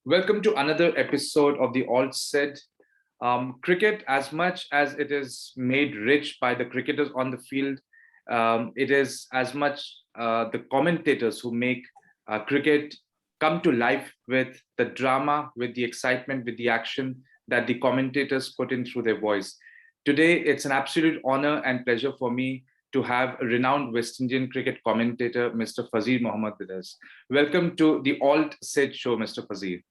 Welcome to another episode of the Alt Said. Cricket, as much as it is made rich by the cricketers on the field, it is as much the commentators who make cricket come to life with the drama, with the excitement, with the action that the commentators put in through their voice. Today, it's an absolute honor and pleasure for me to have a renowned West Indian cricket commentator, Mr. Fazeer Mohammed, with us. Welcome to the Alt Said show, Mr. Fazeer.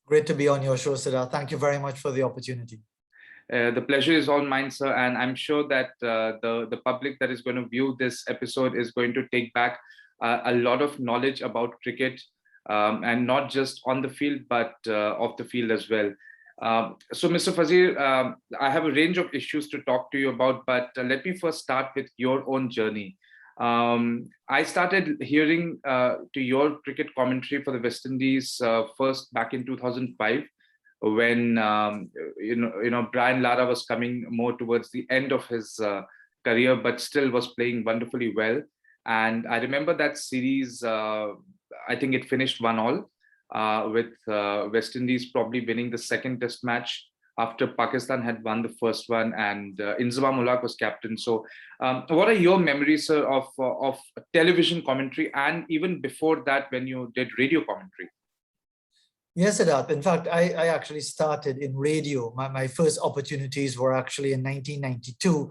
Great to be on your show, Siddharth. Thank you very much for the opportunity. The pleasure is all mine, sir, and I'm sure that the public that is going to view this episode is going to take back a lot of knowledge about cricket, and not just on the field, but off the field as well. So, Mr. Fazeer, I have a range of issues to talk to you about, but let me first start with your own journey. I started hearing to your cricket commentary for the West Indies first back in 2005, when Brian Lara was coming more towards the end of his career, but still was playing wonderfully well. And I remember that series. I think it finished 1-1 with West Indies probably winning the second Test match after Pakistan had won the first one, and Inzamam Ulaq was captain. So, what are your memories, sir, of television commentary, and even before that, when you did radio commentary? Yes, Siddharth. In fact, I actually started in radio. My first opportunities were actually in 1992.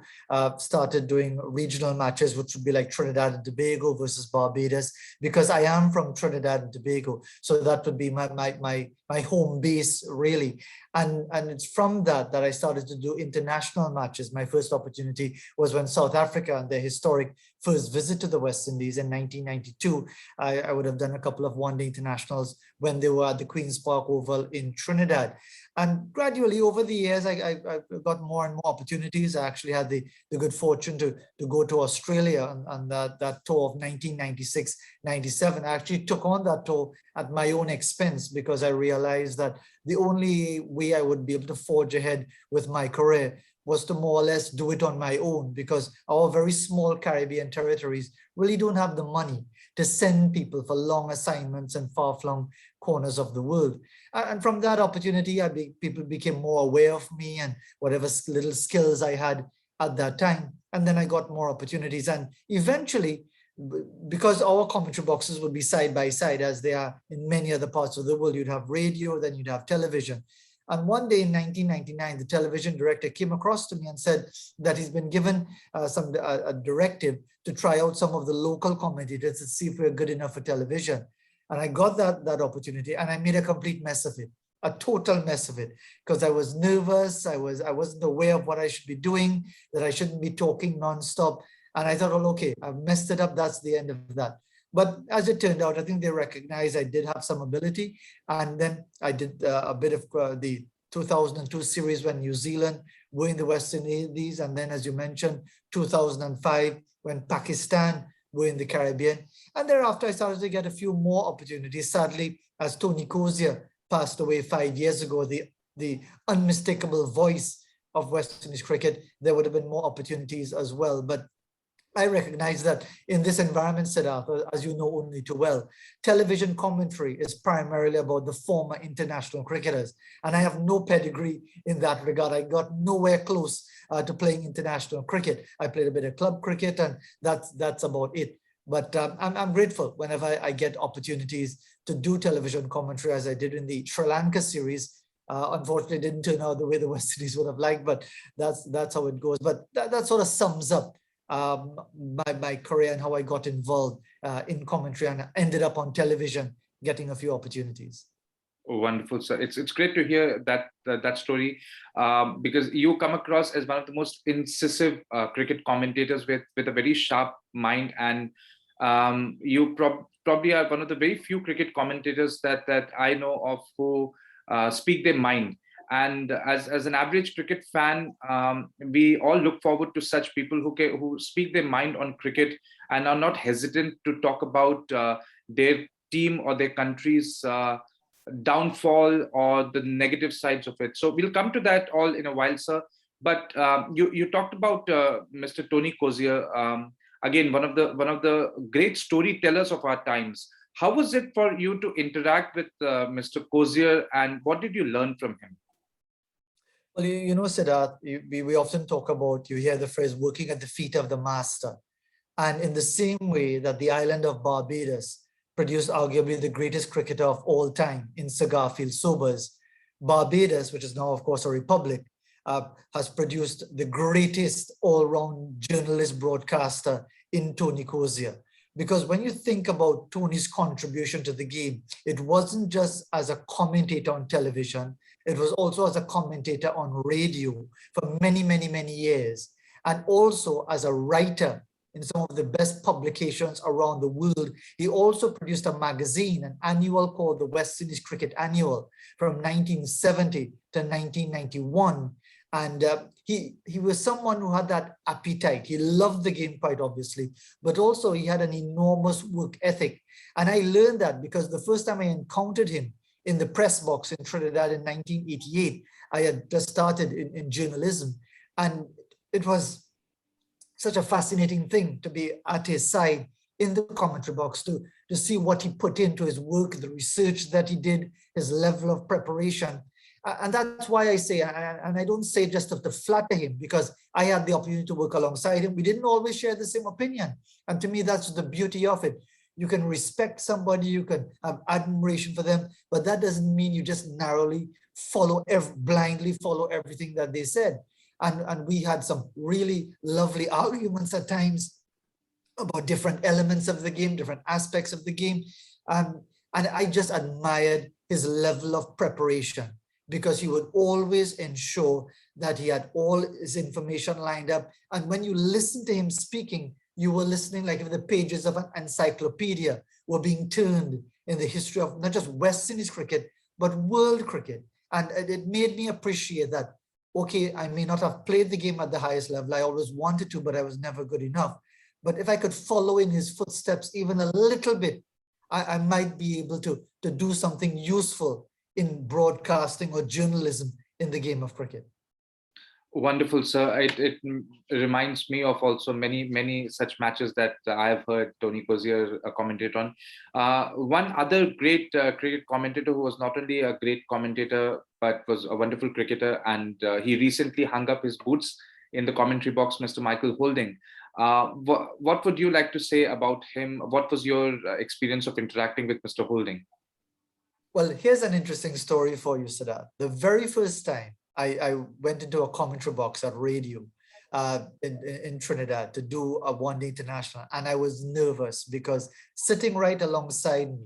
Started doing regional matches, which would be like Trinidad and Tobago versus Barbados, because I am from Trinidad and Tobago. So that would be my home base, really. And it's from that I started to do international matches. My first opportunity was when South Africa, and their historic first visit to the West Indies in 1992, I would have done a couple of one-day internationals when they were at the Queen's Park Oval in Trinidad. And gradually over the years, I got more and more opportunities. I actually had the good fortune to go to Australia on that tour of 1996-97. I actually took on that tour at my own expense, because I realized that the only way I would be able to forge ahead with my career was to more or less do it on my own, because our very small Caribbean territories really don't have the money to send people for long assignments in far-flung corners of the world. And from that opportunity, people became more aware of me and whatever little skills I had at that time. And then I got more opportunities. And eventually, because our commentary boxes would be side by side, as they are in many other parts of the world, you'd have radio, then you'd have television. And one day in 1999, the television director came across to me and said that he's been given a directive to try out some of the local commentators to see if we're good enough for television. And I got that opportunity, and I made a complete mess of it, a total mess of it, because I was nervous. I wasn't aware of what I should be doing, that I shouldn't be talking nonstop. And I thought, well, okay, I've messed it up. That's the end of that. But as it turned out, I think they recognized I did have some ability. And then I did a bit of the 2002 series when New Zealand were in the West Indies. And then, as you mentioned, 2005 when Pakistan were in the Caribbean. And thereafter, I started to get a few more opportunities. Sadly, as Tony Cozier passed away 5 years ago, the unmistakable voice of West Indies cricket, there would have been more opportunities as well. But I recognize that in this environment, Siddharth, as you know only too well, television commentary is primarily about the former international cricketers. And I have no pedigree in that regard. I got nowhere close to playing international cricket. I played a bit of club cricket, and that's about it. But I'm grateful whenever I get opportunities to do television commentary, as I did in the Sri Lanka series. Unfortunately, it didn't turn out the way the West Indies would have liked, but that's how it goes. But that sort of sums up my career and how I got involved in commentary and ended up on television, getting a few opportunities. Oh, wonderful, sir. It's great to hear that story, because you come across as one of the most incisive cricket commentators with a very sharp mind, and you probably are one of the very few cricket commentators that I know of who speak their mind. And as an average cricket fan, we all look forward to such people who speak their mind on cricket and are not hesitant to talk about their team or their country's downfall or the negative sides of it. So we'll come to that all in a while, sir. But you talked about Mr. Tony Cozier, again one of the great storytellers of our times. How was it for you to interact with Mr. Cozier, and what did you learn from him? Well, you know, Siddharth, we often talk about, you hear the phrase working at the feet of the master. And in the same way that the island of Barbados produced arguably the greatest cricketer of all time in Sir Garfield Sobers, Barbados, which is now, of course, a republic, has produced the greatest all-round journalist broadcaster in Tony Cozier. Because when you think about Tony's contribution to the game, it wasn't just as a commentator on television, it was also as a commentator on radio for many, many, many years, and also as a writer in some of the best publications around the world. He also produced a magazine, an annual called the West Indies Cricket Annual from 1970 to 1991. And he was someone who had that appetite. He loved the game, quite obviously, but also he had an enormous work ethic. And I learned that because the first time I encountered him in the press box in Trinidad in 1988, I had just started in journalism. And it was such a fascinating thing to be at his side in the commentary box, to see what he put into his work, the research that he did, his level of preparation. And that's why I say, and I don't say just to flatter him, because I had the opportunity to work alongside him. We didn't always share the same opinion. And to me, that's the beauty of it. You can respect somebody, you can have admiration for them, but that doesn't mean you just narrowly blindly follow everything that they said. And we had some really lovely arguments at times about different elements of the game, different aspects of the game. And I just admired his level of preparation, because he would always ensure that he had all his information lined up. And when you listen to him speaking, you were listening like if the pages of an encyclopedia were being turned in the history of not just West Indies cricket, but world cricket. And it made me appreciate that, okay, I may not have played the game at the highest level. I always wanted to, but I was never good enough. But if I could follow in his footsteps even a little bit, I might be able to do something useful in broadcasting or journalism in the game of cricket. Wonderful, sir. It reminds me of also many such matches that I have heard Tony Cozier commentate on. One other great cricket commentator who was not only a great commentator, but was a wonderful cricketer, and he recently hung up his boots in the commentary box, Mr. Michael Holding. What would you like to say about him? What was your experience of interacting with Mr. Holding? Well, here's an interesting story for you, Siddharth. The very first time I went into a commentary box at radio in Trinidad to do a one-day international, and I was nervous because sitting right alongside me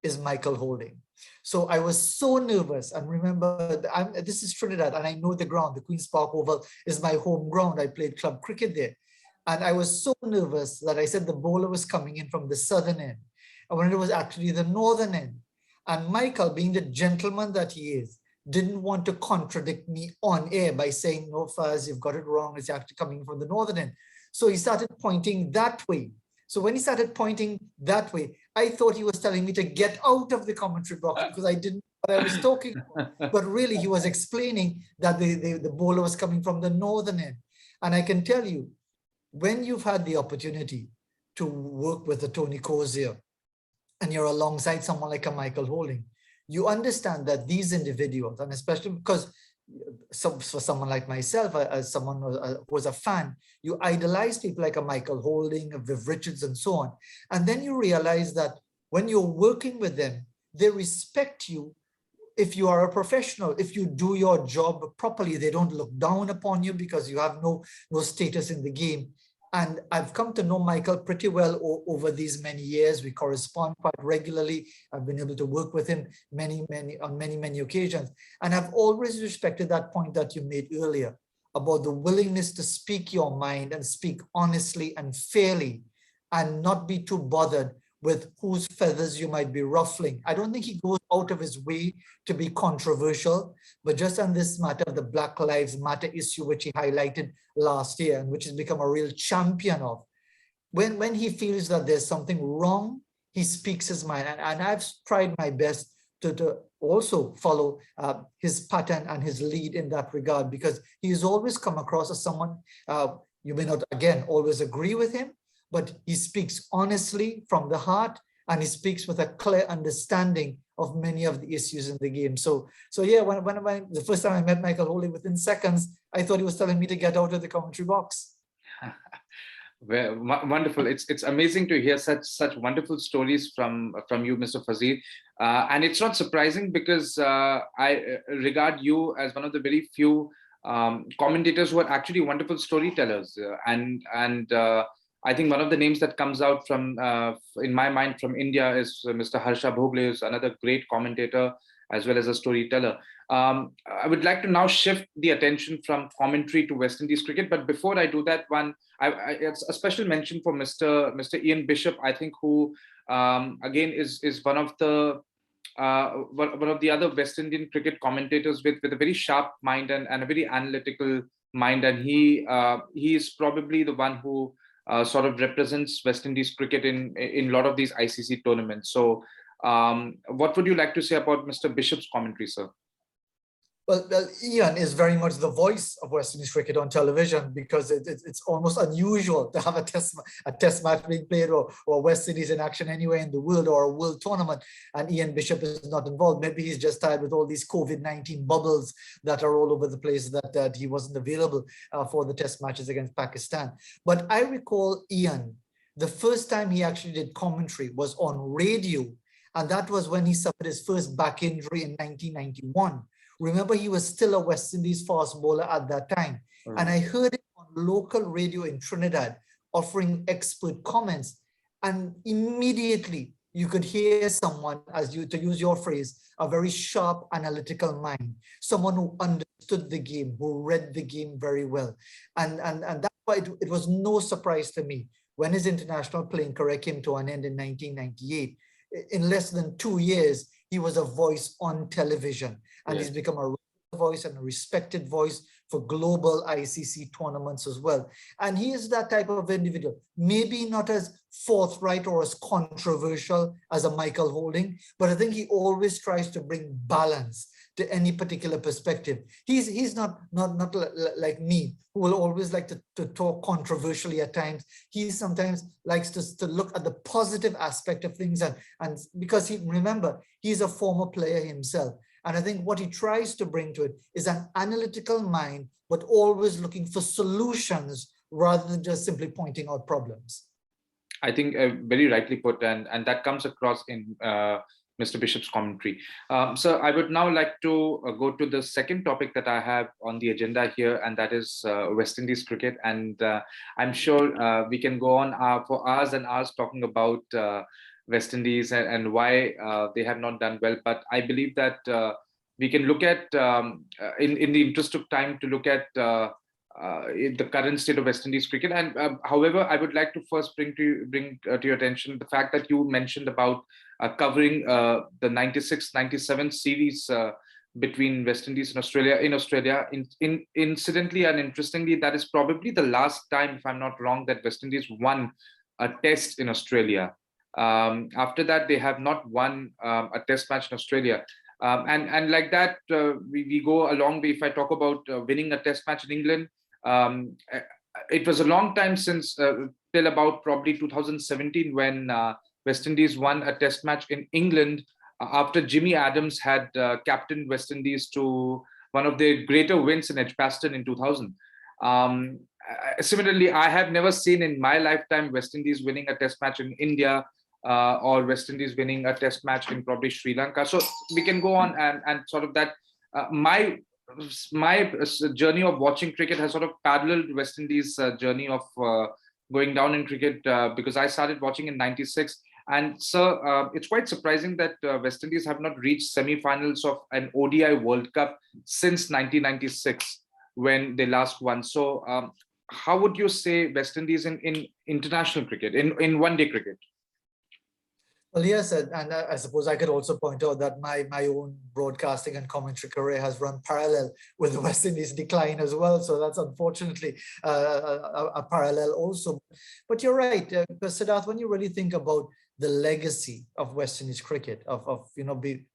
is Michael Holding. So I was so nervous. And remember, this is Trinidad, and I know the ground. The Queen's Park Oval is my home ground. I played club cricket there. And I was so nervous that I said the bowler was coming in from the southern end, and when it was actually the northern end. And Michael, being the gentleman that he is, didn't want to contradict me on air by saying, no, Faz, you've got it wrong. It's actually coming from the northern end. So he started pointing that way. So when he started pointing that way, I thought he was telling me to get out of the commentary box because I didn't know what I was talking about. But really, he was explaining that the bowler was coming from the northern end. And I can tell you, when you've had the opportunity to work with a Tony Cozier, and you're alongside someone like a Michael Holding, you understand that these individuals, and especially because for someone like myself, as someone who was a fan, you idolize people like a Michael Holding, a Viv Richards, and so on. And then you realize that when you're working with them, they respect you if you are a professional. If you do your job properly, they don't look down upon you because you have no status in the game. And I've come to know Michael pretty well over these many years. We correspond quite regularly. I've been able to work with him on many occasions. And I've always respected that point that you made earlier about the willingness to speak your mind and speak honestly and fairly and not be too bothered with whose feathers you might be ruffling. I don't think he goes out of his way to be controversial, but just on this matter of the Black Lives Matter issue, which he highlighted last year and which has become a real champion of, when he feels that there's something wrong, he speaks his mind. And I've tried my best to also follow his pattern and his lead in that regard, because he's always come across as someone, you may not, again, always agree with him, but he speaks honestly from the heart, and he speaks with a clear understanding of many of the issues in the game. So yeah, when the first time I met Michael Holding, within seconds, I thought he was telling me to get out of the commentary box. Well, wonderful. It's amazing to hear such wonderful stories from you, Mr. Fazeer. And it's not surprising because I regard you as one of the very few commentators who are actually wonderful storytellers. And I think one of the names that comes out from in my mind from India is Mr. Harsha Bhogle, who's another great commentator as well as a storyteller. I would like to now shift the attention from commentary to West Indies cricket. But before I do that, it's a special mention for Mr. Ian Bishop, I think, who again is one of the other West Indian cricket commentators with a very sharp mind and a very analytical mind, and he is probably the one who sort of represents West Indies cricket in a lot of these ICC tournaments. So, what would you like to say about Mr. Bishop's commentary, sir? Well, Ian is very much the voice of West Indies cricket on television, because it's almost unusual to have a test match being played or West Indies in action anywhere in the world, or a world tournament, and Ian Bishop is not involved. Maybe he's just tired with all these COVID-19 bubbles that are all over the place, that he wasn't available for the test matches against Pakistan. But I recall Ian, the first time he actually did commentary was on radio, and that was when he suffered his first back injury in 1991. Remember, he was still a West Indies fast bowler at that time. And I heard him on local radio in Trinidad offering expert comments. And immediately you could hear someone, to use your phrase, a very sharp analytical mind, someone who understood the game, who read the game very well. And that's why it was no surprise to me when his international playing career came to an end in 1998. In less than 2 years, he was a voice on television, and he's become a voice and a respected voice for global ICC tournaments as well. And he is that type of individual, maybe not as forthright or as controversial as a Michael Holding, but I think he always tries to bring balance to any particular perspective. He's not like me, who will always like to talk controversially at times. He sometimes likes to look at the positive aspect of things, and because remember, he's a former player himself. And I think what he tries to bring to it is an analytical mind, but always looking for solutions rather than just simply pointing out problems. I think very rightly put, and that comes across in Mr. Bishop's commentary. So I would now like to go to the second topic that I have on the agenda here, and that is West Indies cricket. And I'm sure we can go on for hours and hours talking about West Indies and why they have not done well. But I believe that we can look at, in the interest of time, to look at the current state of West Indies cricket. And however, I would like to first bring to your attention the fact that you mentioned about covering the 96-97 series between West Indies and Australia in Australia. Incidentally and interestingly, that is probably the last time, if I'm not wrong, that West Indies won a test in Australia. After that, they have not won a test match in Australia. And like that, we go a long way. If I talk about winning a test match in England, it was a long time since, till about probably 2017, when West Indies won a test match in England after Jimmy Adams had captained West Indies to one of their greater wins in Edgbaston in 2000. Similarly, I have never seen in my lifetime West Indies winning a test match in India, or West Indies winning a test match in probably Sri Lanka. So we can go on and sort of that. My journey of watching cricket has sort of paralleled West Indies' journey of going down in cricket, because I started watching in '96. And so it's quite surprising that West Indies have not reached semi-finals of an ODI World Cup since 1996, when they last won. So how would you say West Indies in international cricket, in one-day cricket? Well, yes, and I suppose I could also point out that my own broadcasting and commentary career has run parallel with the West Indies decline as well. So that's unfortunately a parallel also. But you're right, Siddharth, when you really think about the legacy of West Indies cricket, of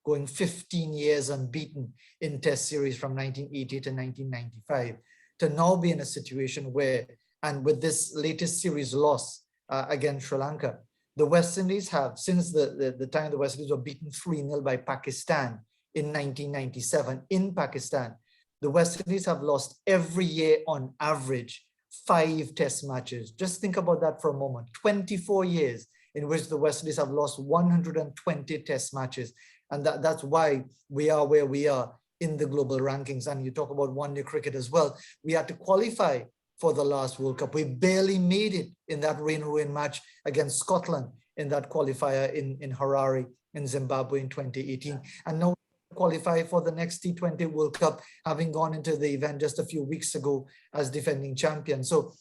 going 15 years unbeaten in Test series from 1980 to 1995, to now be in a situation where, and with this latest series loss against Sri Lanka, The West Indies have, since the time the West Indies were beaten 3-0 by Pakistan in 1997 in Pakistan, the West Indies have lost every year on average 5 test matches. Just think about that for a moment. 24 years in which the West Indies have lost 120 test matches. And that's why we are where we are in the global rankings. And you talk about one-day cricket as well. We had to qualify for the last World Cup. We barely made it in that rain-ruin match against Scotland in that qualifier in Harare in Zimbabwe in 2018. And now qualify for the next T20 World Cup, having gone into the event just a few weeks ago as defending champion. So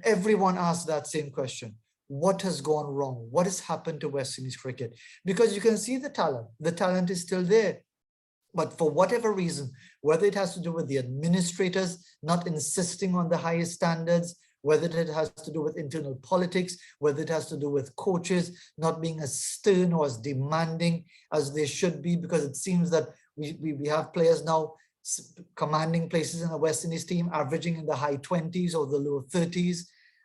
everyone asked that same question. What has gone wrong? What has happened to West Indies cricket? Because you can see the talent is still there. But for whatever reason, whether it has to do with the administrators not insisting on the highest standards, whether it has to do with internal politics, whether it has to do with coaches not being as stern or as demanding as they should be, because it seems that we have players now commanding places in the West Indies team, averaging in the high 20s or the low 30s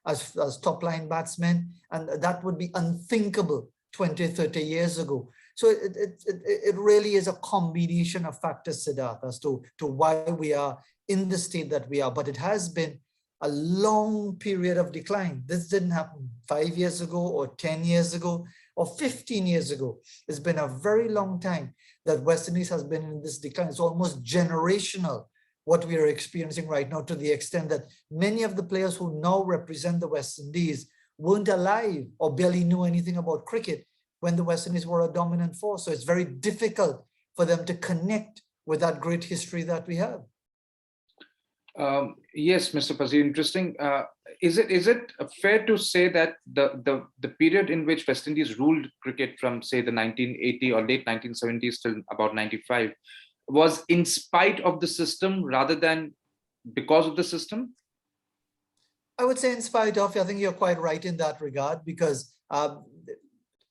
as top-line batsmen, and that would be unthinkable 20, 30 years ago. So it really is a combination of factors, Siddharth, as to why we are in the state that we are. But it has been a long period of decline. This didn't happen 5 years ago or 10 years ago or 15 years ago. It's been a very long time that West Indies has been in this decline. It's almost generational, what we are experiencing right now, to the extent that many of the players who now represent the West Indies weren't alive or barely knew anything about cricket when the West Indies were a dominant force. So it's very difficult for them to connect with that great history that we have. Yes, Mr. Fazeer, interesting. Is it fair to say that the period in which West Indies ruled cricket from, say, the 1980 or late 1970s till about 95 was in spite of the system rather than because of the system? I would say in spite of. I think you're quite right in that regard, because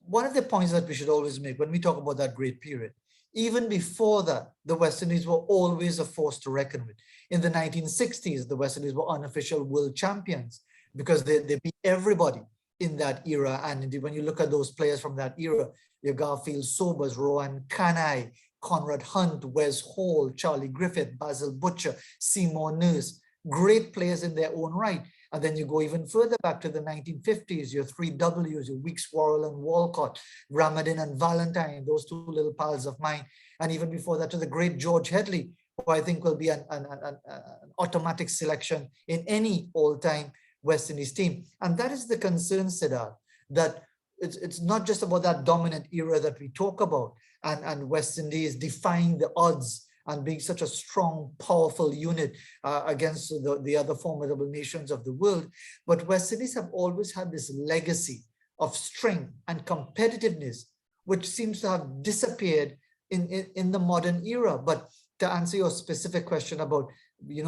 one of the points that we should always make when we talk about that great period, even before that, the West Indies were always a force to reckon with. In the 1960s, the West Indies were unofficial world champions because they beat everybody in that era. And indeed, when you look at those players from that era, your Garfield Sobers, Rohan Kanai, Conrad Hunt, Wes Hall, Charlie Griffith, Basil Butcher, Seymour Nurse, great players in their own right. And then you go even further back to the 1950s, your 3Ws, your Weeks, Worrell and Walcott, Ramadan and Valentine, those two little pals of mine. And even before that, to the great George Headley, who I think will be an automatic selection in any all-time West Indies team. And that is the concern, Siddharth, that it's not just about that dominant era that we talk about and West Indies defying the odds and being such a strong, powerful unit against the other formidable nations of the world. But West Indies have always had this legacy of strength and competitiveness, which seems to have disappeared in the modern era. But to answer your specific question about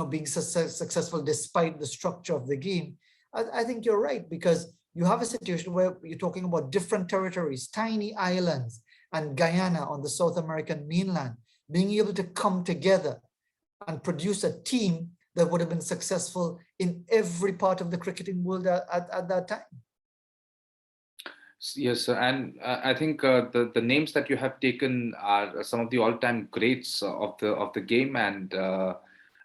being successful despite the structure of the game, I think you're right, because you have a situation where you're talking about different territories, tiny islands, and Guyana on the South American mainland, being able to come together and produce a team that would have been successful in every part of the cricketing world at that time. Yes, sir. And I think the names that you have taken are some of the all-time greats of the game. And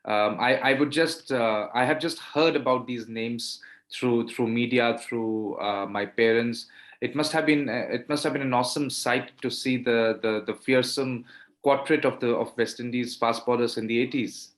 I have just heard about these names through media, through my parents. It must have been an awesome sight to see the fearsome quartet of West Indies fast bowlers in the 80s.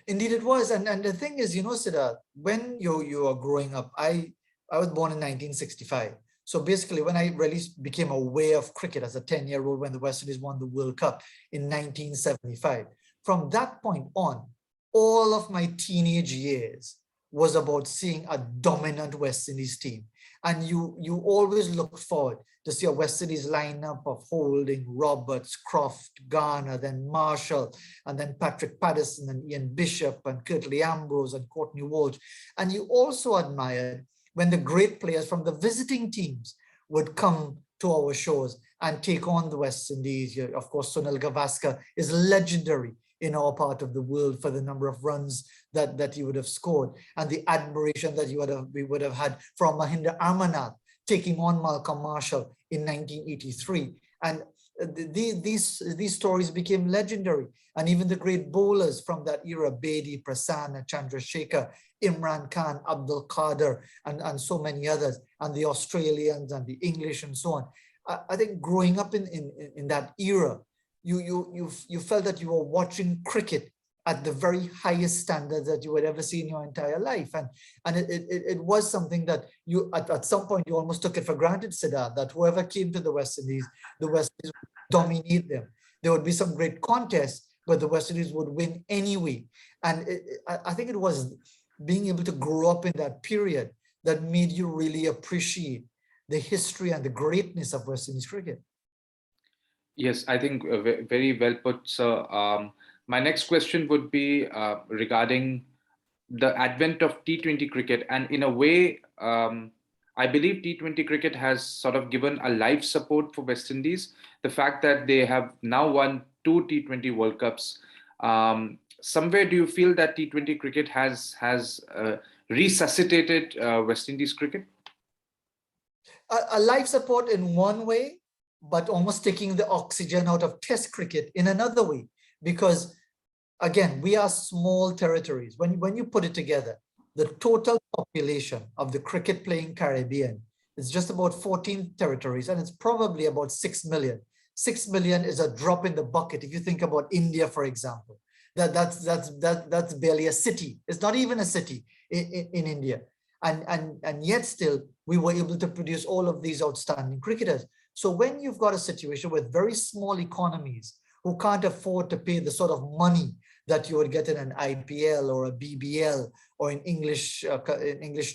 Indeed it was. And the thing is, Siddharth, when you are growing up, I was born in 1965. So basically, when I really became aware of cricket as a 10-year-old, when the West Indies won the World Cup in 1975, from that point on, all of my teenage years was about seeing a dominant West Indies team. And you always look forward to see a West Indies lineup of Holding, Roberts, Croft, Garner, then Marshall, and then Patrick Patterson and Ian Bishop and Curtly Ambrose and Courtney Walsh. And you also admired when the great players from the visiting teams would come to our shores and take on the West Indies. Of course, Sunil Gavaskar is legendary in our part of the world for the number of runs that he would have scored, and the admiration that we would have had from Mahinda Amarnath, taking on Malcolm Marshall in 1983. And these stories became legendary. And even the great bowlers from that era, Bedi, Prasanna, Chandrasekhar, Imran Khan, Abdul Qadir, and so many others, and the Australians and the English and so on. I think growing up in that era, you felt that you were watching cricket at the very highest standards that you would ever see in your entire life. And it was something that you, at some point, you almost took it for granted, Siddharth, that whoever came to the West Indies would dominate them. There would be some great contests, but the West Indies would win anyway. And I think it was being able to grow up in that period that made you really appreciate the history and the greatness of West Indies cricket. Yes, I think very well put, sir. My next question would be regarding the advent of T20 cricket. And in a way, I believe T20 cricket has sort of given a life support for West Indies. The fact that they have now won 2 T20 World Cups. Somewhere, do you feel that T20 cricket has resuscitated West Indies cricket? A life support in one way, but almost taking the oxygen out of Test cricket in another way. Because again, we are small territories. When you put it together, the total population of the cricket playing Caribbean is just about 14 territories, and it's probably about 6 million. 6 million is a drop in the bucket. If you think about India, for example, that's barely a city. It's not even a city in India. And yet still, we were able to produce all of these outstanding cricketers. So when you've got a situation with very small economies who can't afford to pay the sort of money that you would get in an IPL or a BBL or in English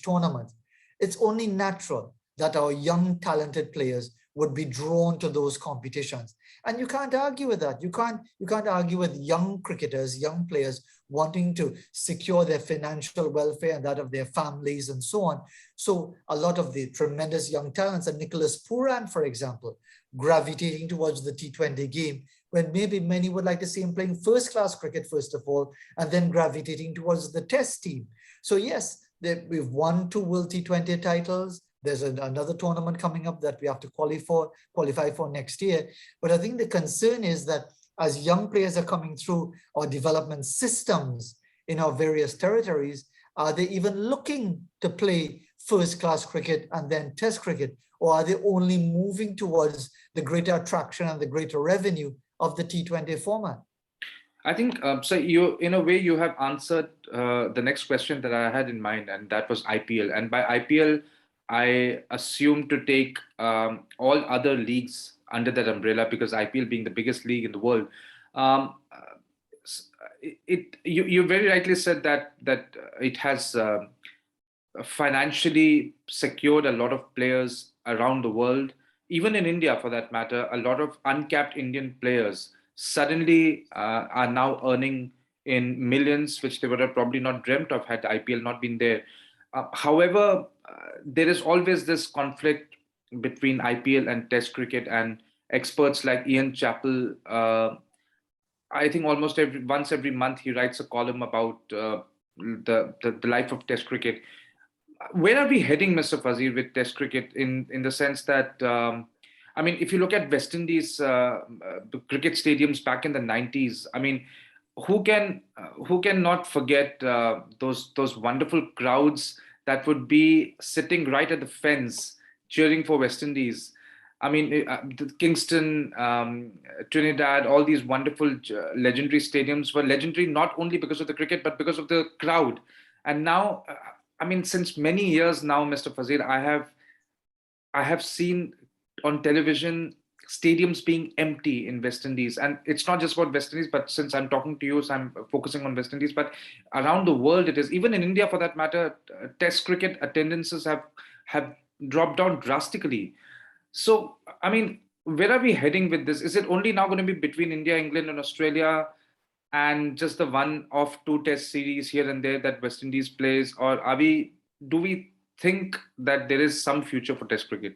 tournaments, it's only natural that our young talented players would be drawn to those competitions. And you can't argue with that. You can't argue with young cricketers, young players wanting to secure their financial welfare and that of their families and so on. So a lot of the tremendous young talents, and Nicholas Pooran, for example, gravitating towards the T20 game, when maybe many would like to see him playing first-class cricket, first of all, and then gravitating towards the Test team. So yes, we've won 2 World T20 titles. There's another tournament coming up that we have to qualify for next year. But I think the concern is that as young players are coming through our development systems in our various territories, are they even looking to play first-class cricket and then Test cricket? Or are they only moving towards the greater attraction and the greater revenue of the T20 format? I think, so you, in a way, you have answered the next question that I had in mind, and that was IPL. And by IPL, I assume to take all other leagues under that umbrella, because IPL being the biggest league in the world. You very rightly said that it has financially secured a lot of players around the world, even in India for that matter. A lot of uncapped Indian players suddenly are now earning in millions, which they would have probably not dreamt of had IPL not been there. However, there is always this conflict between IPL and Test cricket, and experts like Ian Chappell, I think almost once every month he writes a column about the life of Test cricket. Where are we heading, Mr. Fazeer, with Test cricket in the sense that, I mean, if you look at West Indies cricket stadiums back in the 90s, I mean, who can not forget those wonderful crowds that would be sitting right at the fence cheering for West Indies? I mean, Kingston, Trinidad, all these wonderful legendary stadiums were legendary not only because of the cricket, but because of the crowd. And now, I mean, since many years now, Mr. Fazeer, I have seen on television stadiums being empty in West Indies. And it's not just about West Indies, but since I'm talking to you, so I'm focusing on West Indies, but around the world it is. Even in India, for that matter, Test cricket attendances have dropped down drastically. So, I mean, where are we heading with this? Is it only now going to be between India, England, and Australia, and just the one of 2 Test series here and there that West Indies plays, or do we think that there is some future for Test cricket?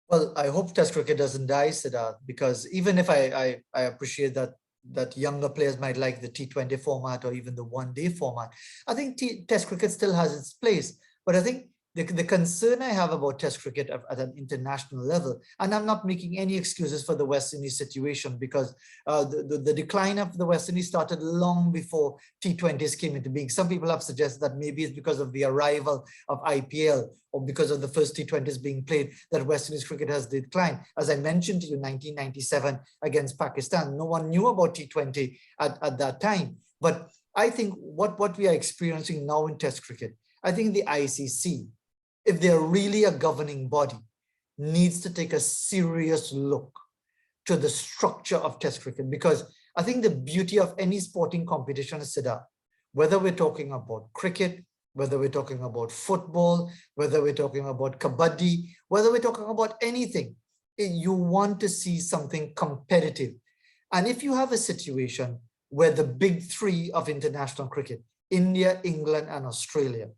Well, I hope Test cricket doesn't die, Siddharth, because even if I appreciate that younger players might like the T20 format or even the one-day format, I think Test cricket still has its place. But I think The concern I have about Test cricket at an international level, and I'm not making any excuses for the West Indies situation, because the decline of the West Indies started long before T20s came into being. Some people have suggested that maybe it's because of the arrival of IPL or because of the first T20s being played that West Indies cricket has declined. As I mentioned to you, 1997 against Pakistan, no one knew about T20 at that time. But I think what we are experiencing now in Test cricket, I think the ICC, if they're really a governing body, needs to take a serious look to the structure of Test cricket, because I think the beauty of any sporting competition is, Siddharth, whether we're talking about cricket, whether we're talking about football, whether we're talking about kabaddi, whether we're talking about anything, you want to see something competitive. And if you have a situation where the big three of international cricket, India, England, and Australia,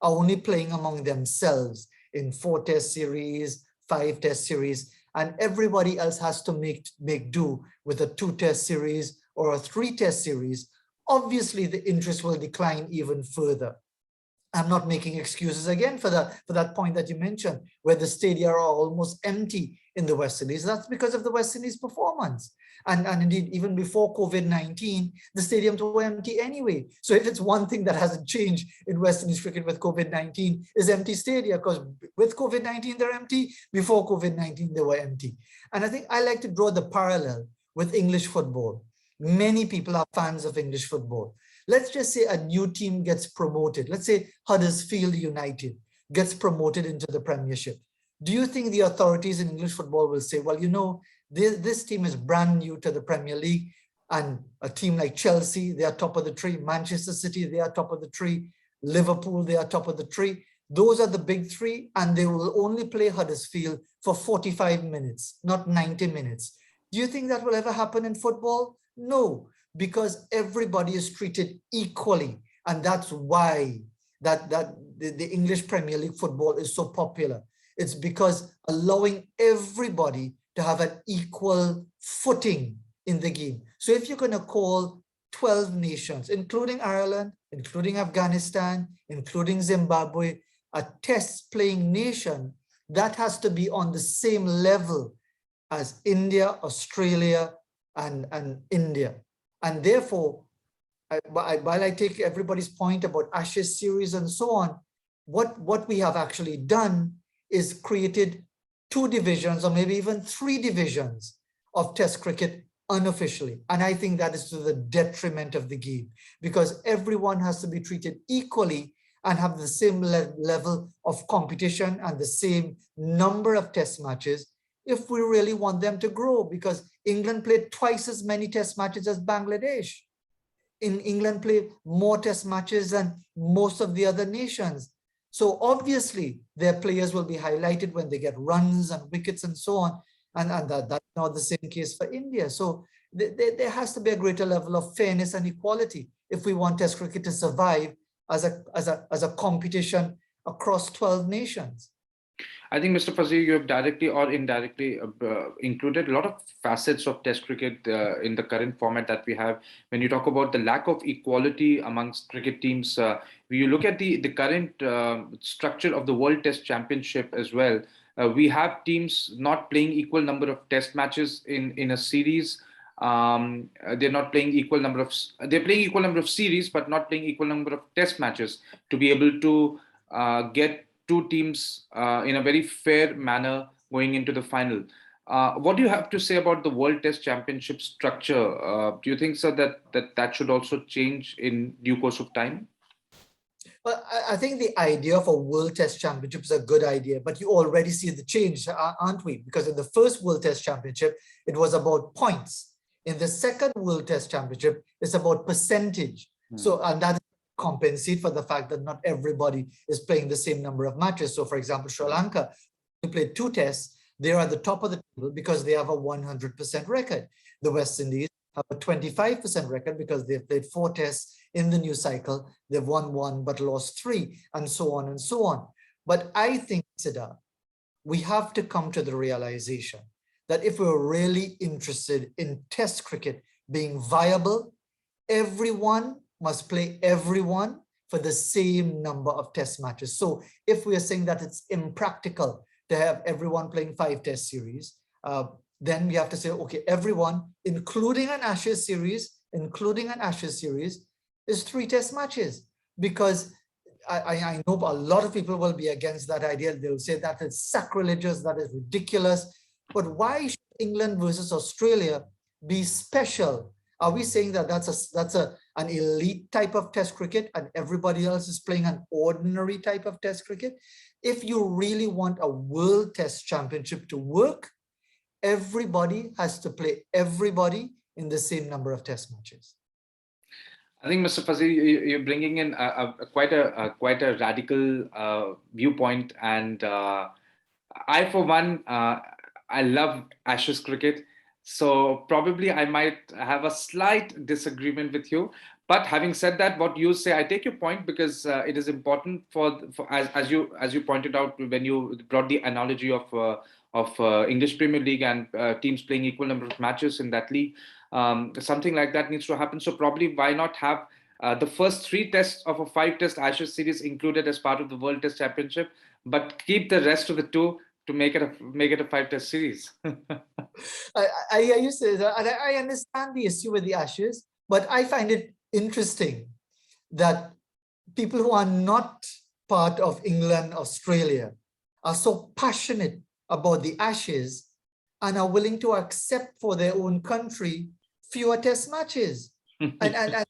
are only playing among themselves in 4 test series, 5 test series, and everybody else has to make do with a 2 test series or a 3 test series, obviously the interest will decline even further. I'm not making excuses again for that point that you mentioned, where the stadia are almost empty in the West Indies. That's because of the West Indies performance. And indeed, even before COVID-19, the stadiums were empty anyway. So if it's one thing that hasn't changed in West Indies cricket with COVID-19 is empty stadia, because with COVID-19, they're empty. Before COVID-19, they were empty. And I think I like to draw the parallel with English football. Many people are fans of English football. Let's just say a new team gets promoted. Let's say Huddersfield United gets promoted into the Premiership. Do you think the authorities in English football will say, well, you know, this team is brand new to the Premier League, and a team like Chelsea, they are top of the tree. Manchester City, they are top of the tree. Liverpool, they are top of the tree. Those are the big three, and they will only play Huddersfield for 45 minutes, not 90 minutes. Do you think that will ever happen in football? No, because everybody is treated equally. And that's why the English Premier League football is so popular. It's because allowing everybody to have an equal footing in the game. So if you're going to call 12 nations, including Ireland, including Afghanistan, including Zimbabwe, a test playing nation, that has to be on the same level as India, Australia, and India. And therefore, while I take everybody's point about Ashes series and so on, what we have actually done is created 2 divisions or maybe even 3 divisions of Test cricket unofficially. And I think that is to the detriment of the game, because everyone has to be treated equally and have the same level of competition and the same number of test matches if we really want them to grow, because England played twice as many test matches as Bangladesh. England played more test matches than most of the other nations. So obviously their players will be highlighted when they get runs and wickets and so on. And that's not the same case for India. So there has to be a greater level of fairness and equality if we want Test cricket to survive as a competition across 12 nations. I think, Mr. Fazeer, you have directly or indirectly included a lot of facets of Test cricket in the current format that we have. When you talk about the lack of equality amongst cricket teams, when you look at the current structure of the World Test Championship as well, we have teams not playing equal number of Test matches in a series. They're not playing equal number of. They're playing equal number of series, but not playing equal number of Test matches to be able to get 2 teams in a very fair manner going into the final. What do you have to say about the World Test Championship structure? Do you think, sir, that should also change in due course of time? Well, I think the idea of a World Test Championship is a good idea, but you already see the change, aren't we? Because in the first World Test Championship, it was about points. In the second World Test Championship, it's about percentage. So, and that compensate for the fact that not everybody is playing the same number of matches. So for example, Sri Lanka, they played 2 tests. They're at the top of the table because they have a 100% record. The West Indies have a 25% record because they've played 4 tests in the new cycle. They've won 1 but lost 3, and so on and so on. But I think, Siddharth, we have to come to the realization that if we're really interested in Test cricket being viable, everyone must play everyone for the same number of test matches. So if we are saying that it's impractical to have everyone playing 5 test series, then we have to say, okay, everyone, including an Ashes series, is 3 test matches. Because I know a lot of people will be against that idea. They'll say that it's sacrilegious, that is ridiculous. But why should England versus Australia be special? Are we saying that that's an elite type of test cricket and everybody else is playing an ordinary type of test cricket? If you really want a World Test Championship to work, everybody has to play everybody in the same number of test matches. I think, Mr. Fazeer, you're bringing in quite a radical viewpoint, and I, for one, I love Ashes cricket, so probably I might have a slight disagreement with you. But having said that, what you say, I take your point, because it is important for as you pointed out when you brought the analogy of English Premier League and teams playing equal number of matches in that league. Something like that needs to happen. So probably why not have the first 3 tests of a 5-test Ashes series included as part of the World Test Championship, but keep the rest of the 2 to make it a 5-test series. I used to, and I understand the issue with the Ashes, but I find it interesting that people who are not part of England, Australia, are so passionate about the Ashes and are willing to accept for their own country fewer test matches. and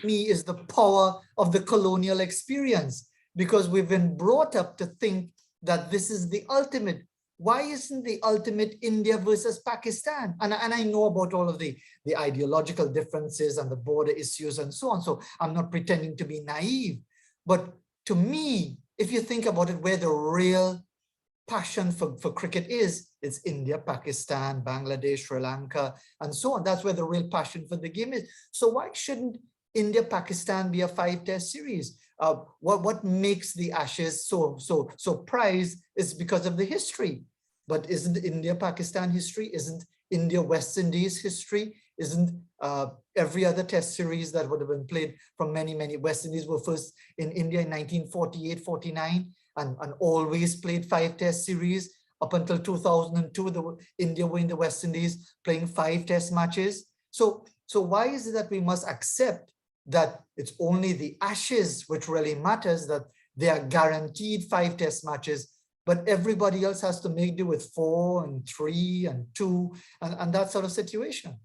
me is the power of the colonial experience, because we've been brought up to think that this is the ultimate. Why isn't the ultimate India versus Pakistan? And I know about all of the ideological differences and the border issues and so on. So I'm not pretending to be naive. But to me, if you think about it, where the real passion for cricket is, it's India, Pakistan, Bangladesh, Sri Lanka, and so on. That's where the real passion for the game is. So why shouldn't India, Pakistan be a 5-test series? What makes the Ashes so prized is because of the history. But isn't India, Pakistan history? Isn't India, West Indies history? Isn't every other test series that would have been played from many West Indies were first in India in 1948, 49, and always played 5 test series up until 2002. India were in the West Indies playing 5 test matches. So why is it that we must accept that it's only the Ashes which really matters, that they are guaranteed 5 test matches, but everybody else has to make do with 4 and 3 and 2 and that sort of situation?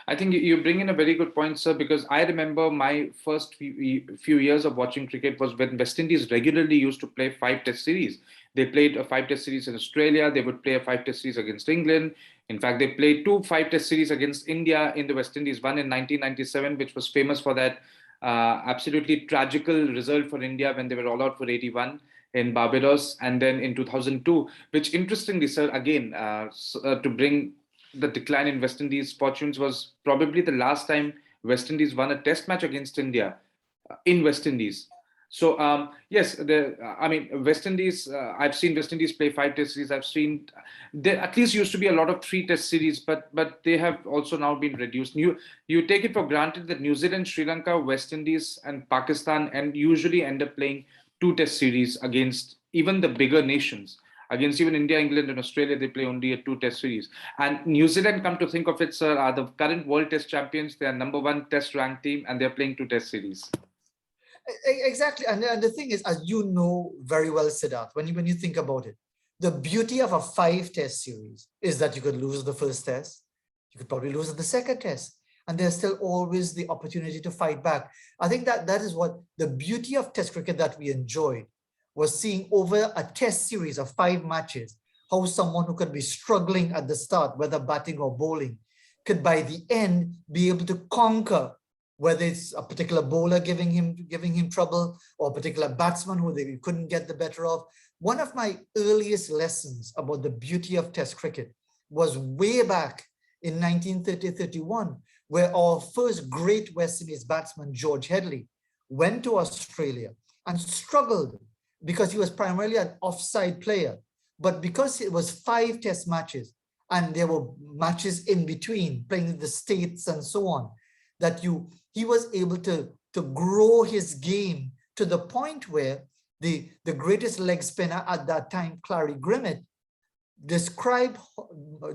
I think you bring in a very good point, sir, because I remember my first few years of watching cricket was when West Indies regularly used to play 5-test series. They played a 5-test series in Australia. They would play a 5-test series against England. In fact, they played 2 5-test series against India in the West Indies, one in 1997, which was famous for that absolutely tragical result for India when they were all out for 81 in Barbados, and then in 2002, which interestingly, sir, again, to bring the decline in West Indies' fortunes, was probably the last time West Indies won a test match against India in West Indies. So yes, I mean, West Indies, I've seen West Indies play 5-test series. I've seen there at least used to be a lot of 3-test series, but they have also now been reduced. You take it for granted that New Zealand, Sri Lanka, West Indies, and Pakistan and usually end up playing 2-test series against even the bigger nations. Against even India, England, and Australia, they play only a 2-test series. And New Zealand, come to think of it, sir, are the current World Test champions. They are #1 Test ranked team, and they're playing 2-test series. Exactly, and the thing is, as you know very well, Siddharth, when you think about it, the beauty of a 5-test series is that you could lose the first test, you could probably lose the second test, and there's still always the opportunity to fight back. I think that is what the beauty of Test cricket that we enjoyed, was seeing over a test series of 5 matches, how someone who could be struggling at the start, whether batting or bowling, could by the end be able to conquer, whether it's a particular bowler giving him trouble or a particular batsman who they couldn't get the better of. One of my earliest lessons about the beauty of Test cricket was way back in 1930-31, where our first great West Indies batsman, George Headley, went to Australia and struggled because he was primarily an offside player. But because it was 5 test matches and there were matches in between, playing in the States and so on, that he was able to grow his game to the point where the greatest leg spinner at that time, Clary Grimmett, described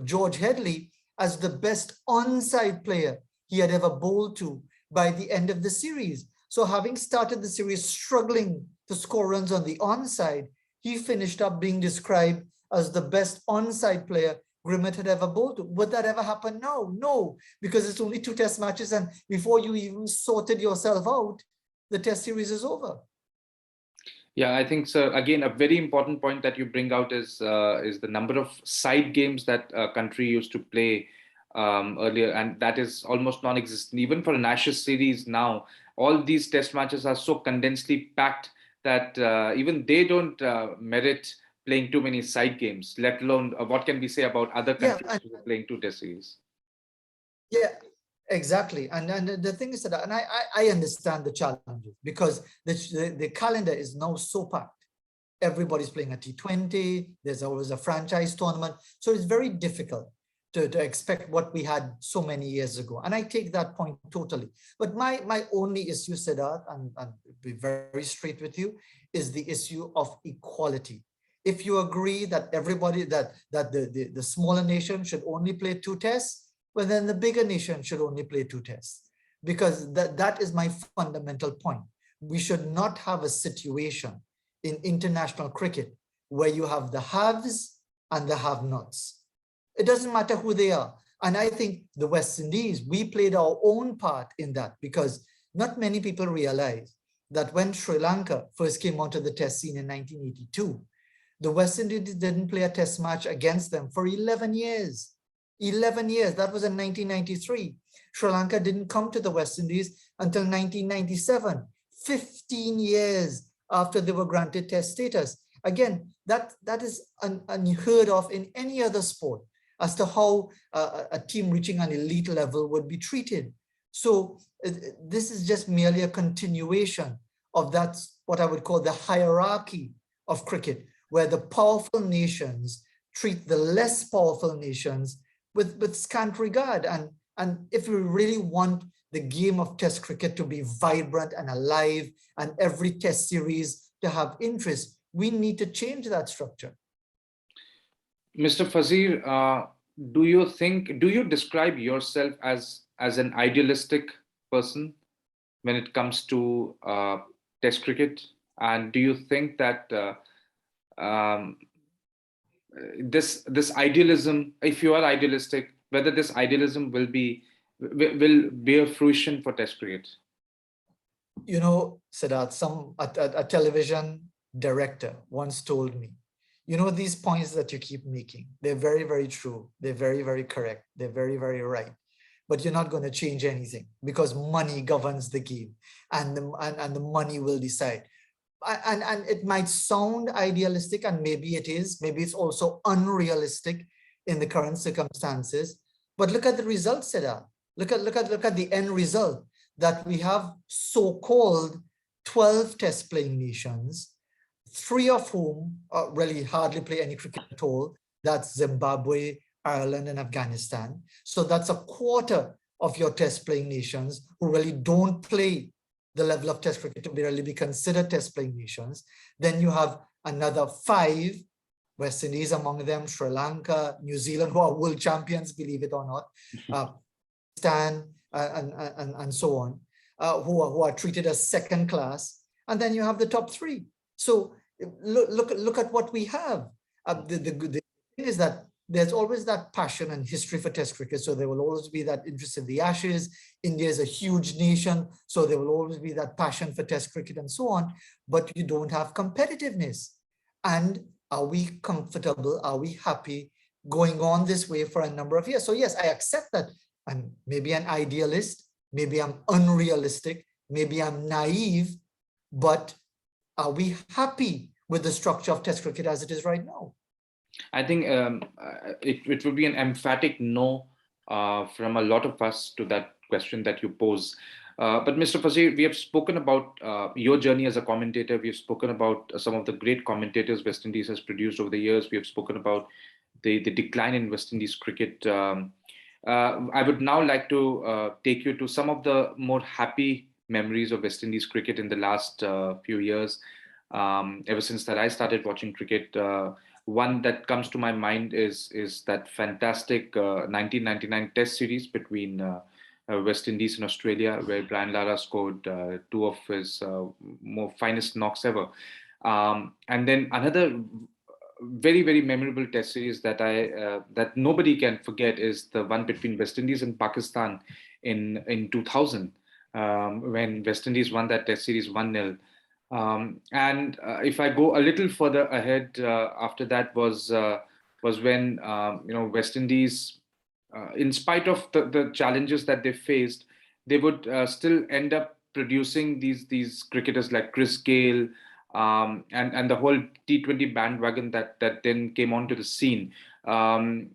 George Headley as the best onside player he had ever bowled to by the end of the series. So having started the series struggling to score runs on the onside, he finished up being described as the best onside player Grimmett had ever bowled to. Would that ever happen now? No, because it's only 2 test matches, and before you even sorted yourself out, the test series is over. Yeah, I think so. Again, a very important point that you bring out is the number of side games that a country used to play earlier, and that is almost non-existent. Even for a national series now, all these test matches are so condensedly packed that even they don't merit playing too many side games, let alone what can we say about other countries who are playing 2 test series. Yeah, exactly. And the thing is that, and I understand the challenges, because the calendar is now so packed. Everybody's playing a T20, there's always a franchise tournament. So it's very difficult to expect what we had so many years ago. And I take that point totally. But my only issue, Siddharth, and be very straight with you, is the issue of equality. If you agree that everybody, that the smaller nation should only play 2 tests, well, then the bigger nation should only play 2 tests, because that is my fundamental point. We should not have a situation in international cricket where you have the haves and the have-nots. It doesn't matter who they are. And I think the West Indies, we played our own part in that, because not many people realize that when Sri Lanka first came onto the test scene in 1982, the West Indies didn't play a test match against them for 11 years. 11 years, that was in 1993. Sri Lanka didn't come to the West Indies until 1997, 15 years after they were granted test status. Again, that is unheard of in any other sport, as to how a team reaching an elite level would be treated. So this is just merely a continuation of that, what I would call the hierarchy of cricket, where the powerful nations treat the less powerful nations with scant regard. And if we really want the game of test cricket to be vibrant and alive, and every test series to have interest, we need to change that structure. Mr. Fazeer, do you describe yourself as an idealistic person when it comes to test cricket? And do you think that this idealism, if you are idealistic, whether this idealism will bear fruition for test cricket? You know, Siddharth, a television director once told me, you know, these points that you keep making, they're very, very true. They're very, very correct. They're very, very right. But you're not going to change anything, because money governs the game, and the money will decide. And it might sound idealistic, and maybe it is. Maybe it's also unrealistic in the current circumstances. But look at the results, Siddharth. Look at the end result, that we have so-called 12 test playing nations, 3 of whom really hardly play any cricket at all. That's Zimbabwe, Ireland, and Afghanistan. So that's a quarter of your test playing nations who really don't play the level of test cricket to really be considered test playing nations. Then you have another 5, West Indies among them, Sri Lanka, New Zealand, who are world champions, believe it or not, Pakistan, and so on, who are treated as second class. And then you have the top 3. So look at what we have. The thing is that there's always that passion and history for test cricket. So there will always be that interest in the Ashes. India is a huge nation, so there will always be that passion for test cricket and so on. But you don't have competitiveness. And are we comfortable? Are we happy going on this way for a number of years? So yes, I accept that I'm maybe an idealist, maybe I'm unrealistic, maybe I'm naive, but are we happy with the structure of test cricket as it is right now? I think it would be an emphatic no from a lot of us to that question that you pose. But Mr. Fazeer, we have spoken about your journey as a commentator. We've spoken about some of the great commentators West Indies has produced over the years. We have spoken about the decline in West Indies cricket. I would now like to take you to some of the more happy memories of West Indies cricket in the last few years. Ever since that I started watching cricket, one that comes to my mind is that fantastic 1999 Test series between West Indies and Australia, where Brian Lara scored two of his more finest knocks ever. And then another very memorable Test series that that nobody can forget is the one between West Indies and Pakistan in 2000, when West Indies won that Test series 1-0. And if I go a little further ahead, after that was when West Indies, in spite of the challenges that they faced, they would still end up producing these cricketers like Chris Gale, and the whole T20 bandwagon that then came onto the scene. Um,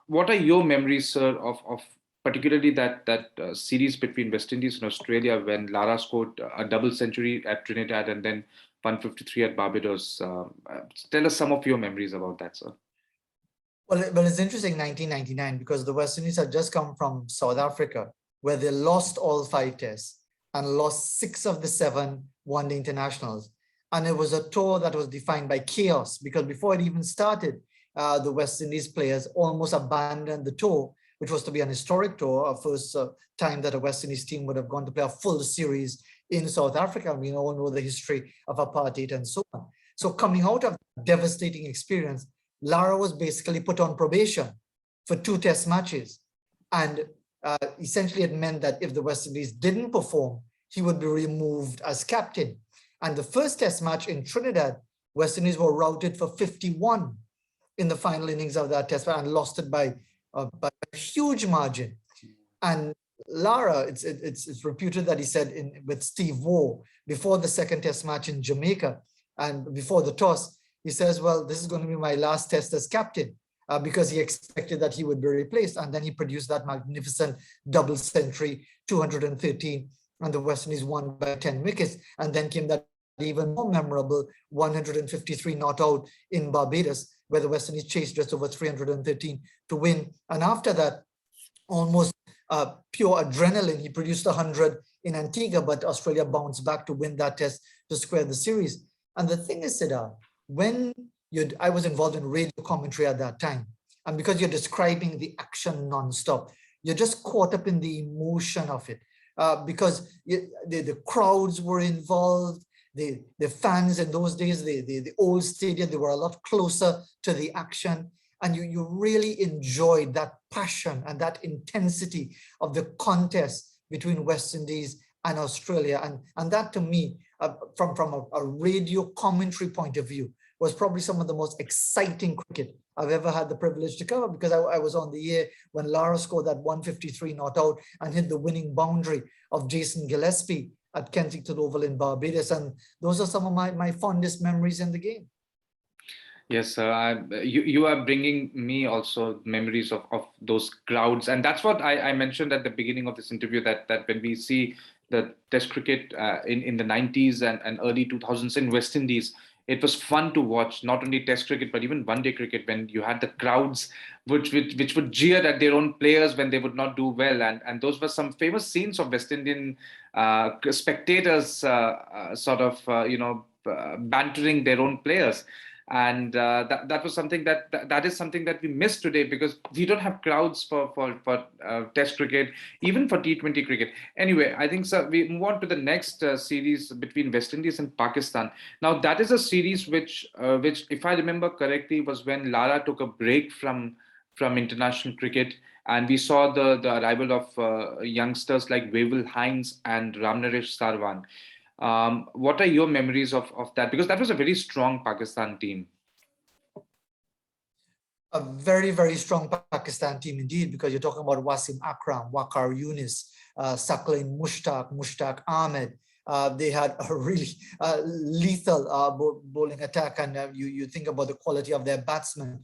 what are your memories, sir, of particularly that series between West Indies and Australia when Lara scored a double century at Trinidad and then 153 at Barbados? Tell us some of your memories about that, sir. Well, it's interesting, 1999, because the West Indies had just come from South Africa, where they lost all 5 tests and lost 6 of the 7 one-day internationals. And it was a tour that was defined by chaos, because before it even started, the West Indies players almost abandoned the tour, which was to be an historic tour, a first time that a West Indies team would have gone to play a full series in South Africa. We all know the history of apartheid and so on. So coming out of that devastating experience, Lara was basically put on probation for 2 test matches. And essentially it meant that if the West Indies didn't perform, he would be removed as captain. And the first test match in Trinidad, West Indies were routed for 51 in the final innings of that test and lost it by a huge margin. And Lara, it's reputed that he said with Steve Waugh before the second test match in Jamaica and before the toss, he says, well, this is going to be my last test as captain, because he expected that he would be replaced. And then he produced that magnificent double century, 213, and the West Indies won by 10 wickets. And then came that even more memorable 153 not out in Barbados, where the West Indies chased just over 313 to win. And after that, almost pure adrenaline, he produced 100 in Antigua, but Australia bounced back to win that test to square the series. And the thing is, Siddharth, I was involved in radio commentary at that time, and because you're describing the action nonstop, you're just caught up in the emotion of it, because the crowds were involved, the fans in those days, the old stadium, they were a lot closer to the action, and you really enjoyed that passion and that intensity of the contest between West Indies and Australia, and that to me, from a radio commentary point of view, was probably some of the most exciting cricket I've ever had the privilege to cover, because I was on the air when Lara scored that 153 not out and hit the winning boundary of Jason Gillespie at Kensington Oval in Barbados. And those are some of my fondest memories in the game. Yes, you are bringing me also memories of those crowds. And that's what I mentioned at the beginning of this interview, that when we see the Test cricket in the 90s and early 2000s in West Indies, it was fun to watch, not only Test cricket, but even one-day cricket, when you had the crowds which would jeer at their own players when they would not do well. And those were some famous scenes of West Indian spectators bantering their own players. And that was something that is something that we miss today, because we don't have crowds for Test cricket, even for T20 cricket. Anyway, I think, sir, we move on to the next series between West Indies and Pakistan. Now, that is a series which if I remember correctly, was when Lara took a break from international cricket, and we saw the arrival of youngsters like Wavell Hines and Ramnaresh Sarwan. What are your memories of that? Because that was a very strong Pakistan team. A very strong Pakistan team indeed, because you're talking about Wasim Akram, Waqar Yunis, Saqlain Mushtaq Ahmed. They had a really lethal bowling attack, and you think about the quality of their batsmen.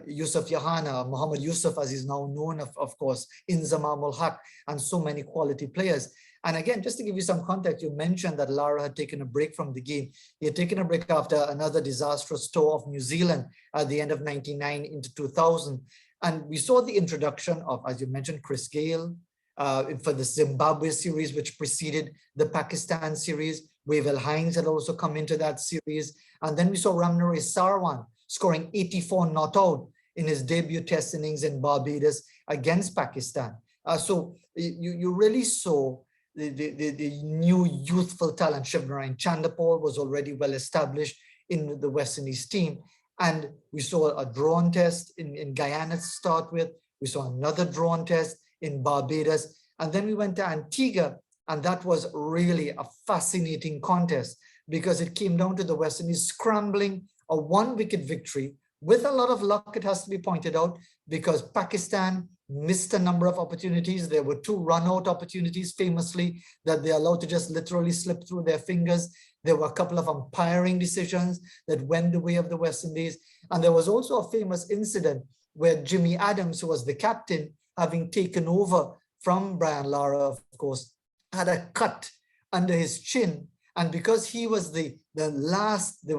Yusuf Yahana, Muhammad Yusuf, as he's now known, of course, Inzamam ul Haq, and so many quality players. And again, just to give you some context, you mentioned that Lara had taken a break from the game. He had taken a break after another disastrous tour of New Zealand at the end of 99 into 2000. And we saw the introduction of, as you mentioned, Chris Gale, for the Zimbabwe series, which preceded the Pakistan series. Wavell Hines had also come into that series. And then we saw Ramnare Sarwan scoring 84 not out in his debut test innings in Barbados against Pakistan. So you really saw the new youthful talent. Shivnarine Chanderpaul was already well established in the West Indies team. And we saw a drawn test in Guyana to start with. We saw another drawn test in Barbados. And then we went to Antigua, and that was really a fascinating contest because it came down to the West Indies scrambling a one-wicket victory with a lot of luck, it has to be pointed out, because Pakistan missed a number of opportunities. There were 2 run-out opportunities famously that they allowed to just literally slip through their fingers. There were a couple of umpiring decisions that went the way of the West Indies. And there was also a famous incident where Jimmy Adams, who was the captain, having taken over from Brian Lara, of course, had a cut under his chin. And because he was they were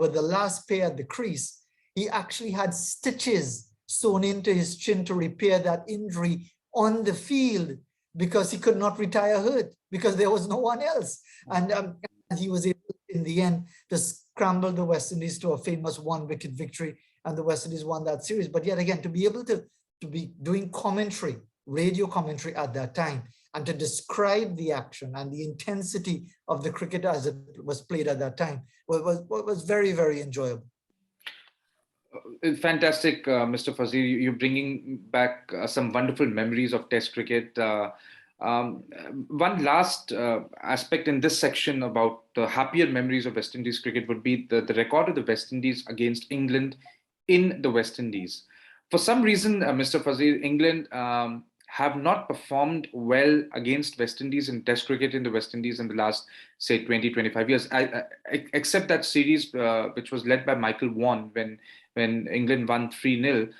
the last pair at the crease, he actually had stitches sewn into his chin to repair that injury on the field because he could not retire hurt because there was no one else. And he was able in the end to scramble the West Indies to a famous one-wicket victory, and the West Indies won that series. But yet again, to be able to be doing commentary, radio commentary at that time, and to describe the action and the intensity of the cricket as it was played at that time was very, very enjoyable. Fantastic, Mr. Fazeer. You're bringing back some wonderful memories of Test cricket. One last aspect in this section about the happier memories of West Indies cricket would be the record of the West Indies against England in the West Indies. For some reason, Mr. Fazeer, England have not performed well against West Indies in Test cricket in the West Indies in the last, say, 20, 25 years, except that series which was led by Michael Vaughan when England won 3-0.